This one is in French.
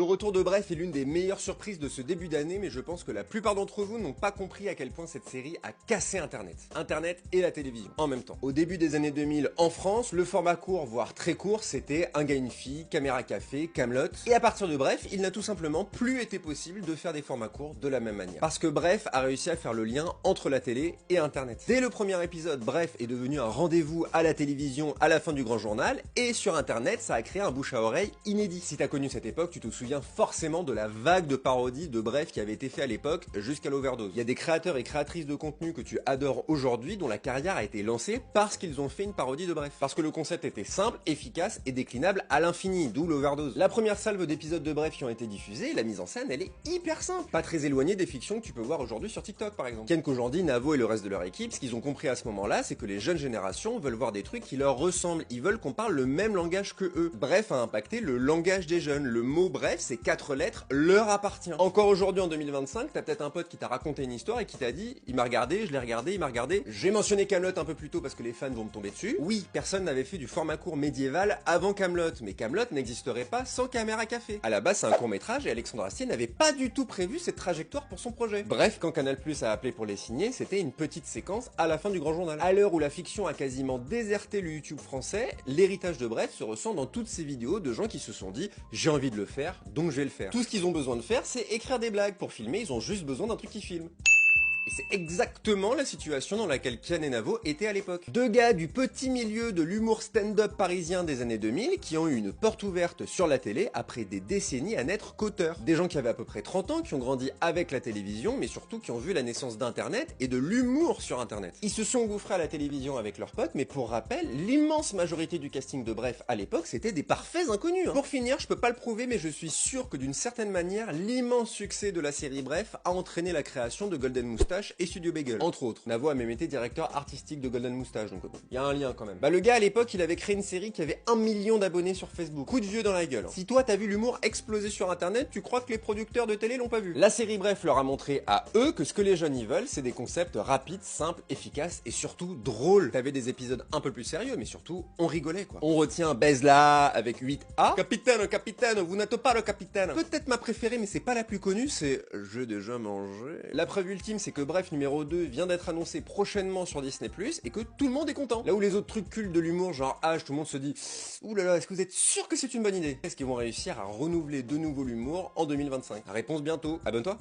Le retour de Bref est l'une des meilleures surprises de ce début d'année, mais je pense que la plupart d'entre vous n'ont pas compris à quel point cette série a cassé Internet. Internet et la télévision, en même temps. Au début des années 2000, en France, le format court, voire très court, c'était Un gars, une fille, Caméra Café, Kaamelott. Et à partir de Bref, il n'a tout simplement plus été possible de faire des formats courts de la même manière. Parce que Bref a réussi à faire le lien entre la télé et Internet. Dès le premier épisode, Bref est devenu un rendez-vous à la télévision à la fin du grand journal, et sur Internet, ça a créé un bouche à oreille inédit. Si t'as connu cette époque, tu te souviens forcément de la vague de parodies de Bref qui avait été fait à l'époque jusqu'à l'overdose. Il y a des créateurs et créatrices de contenu que tu adores aujourd'hui dont la carrière a été lancée parce qu'ils ont fait une parodie de Bref. Parce que le concept était simple, efficace et déclinable à l'infini, d'où l'overdose. La première salve d'épisodes de Bref qui ont été diffusés, la mise en scène elle est hyper simple, pas très éloignée des fictions que tu peux voir aujourd'hui sur TikTok par exemple. Ken Kojandi, Navo et le reste de leur équipe, ce qu'ils ont compris à ce moment-là, c'est que les jeunes générations veulent voir des trucs qui leur ressemblent, ils veulent qu'on parle le même langage que eux. Bref a impacté le langage des jeunes, le mot Bref c'est 4 lettres, leur appartient. Encore aujourd'hui en 2025, t'as peut-être un pote qui t'a raconté une histoire et qui t'a dit il m'a regardé, je l'ai regardé, il m'a regardé. J'ai mentionné Kaamelott un peu plus tôt parce que les fans vont me tomber dessus. Oui, personne n'avait fait du format court médiéval avant Kaamelott, mais Kaamelott n'existerait pas sans Caméra Café. À la base, c'est un court-métrage et Alexandre Astier n'avait pas du tout prévu cette trajectoire pour son projet. Bref, quand Canal+ a appelé pour les signer, c'était une petite séquence à la fin du grand journal. À l'heure où la fiction a quasiment déserté le YouTube français, l'héritage de Bref se ressent dans toutes ces vidéos de gens qui se sont dit j'ai envie de le faire, donc je vais le faire. Tout ce qu'ils ont besoin de faire, c'est écrire des blagues. Pour filmer, ils ont juste besoin d'un truc qui filme. Et c'est exactement la situation dans laquelle Kian et Navo étaient à l'époque. Deux gars du petit milieu de l'humour stand-up parisien des années 2000 qui ont eu une porte ouverte sur la télé après des décennies à n'être qu'auteurs. Des gens qui avaient à peu près 30 ans, qui ont grandi avec la télévision, mais surtout qui ont vu la naissance d'Internet et de l'humour sur Internet. Ils se sont engouffrés à la télévision avec leurs potes, mais pour rappel, l'immense majorité du casting de Bref à l'époque, c'était des parfaits inconnus. Pour finir, je peux pas le prouver, mais je suis sûr que d'une certaine manière, l'immense succès de la série Bref a entraîné la création de Golden Moustache et Studio Bagel, entre autres. Navo a même été directeur artistique de Golden Moustache, donc il y a un lien quand même. Bah le gars à l'époque, il avait créé une série qui avait 1 million d'abonnés sur Facebook. Coup de vieux dans la gueule. Si toi t'as vu l'humour exploser sur Internet, tu crois que les producteurs de télé l'ont pas vu. La série Bref leur a montré à eux que ce que les jeunes y veulent, c'est des concepts rapides, simples, efficaces et surtout drôles. T'avais des épisodes un peu plus sérieux, mais surtout on rigolait quoi. On retient Baise-la avec 8A. Capitaine, capitaine, vous n'êtes pas le capitaine. Peut-être ma préférée, mais c'est pas la plus connue, c'est J'ai déjà mangé. La preuve ultime, c'est que Bref numéro 2 vient d'être annoncé prochainement sur Disney+, et que tout le monde est content. Là où les autres trucs cultes de l'humour, genre H, tout le monde se dit ouh là là, est-ce que vous êtes sûr que c'est une bonne idée? Est-ce qu'ils vont réussir à renouveler de nouveau l'humour en 2025? La réponse bientôt, abonne-toi.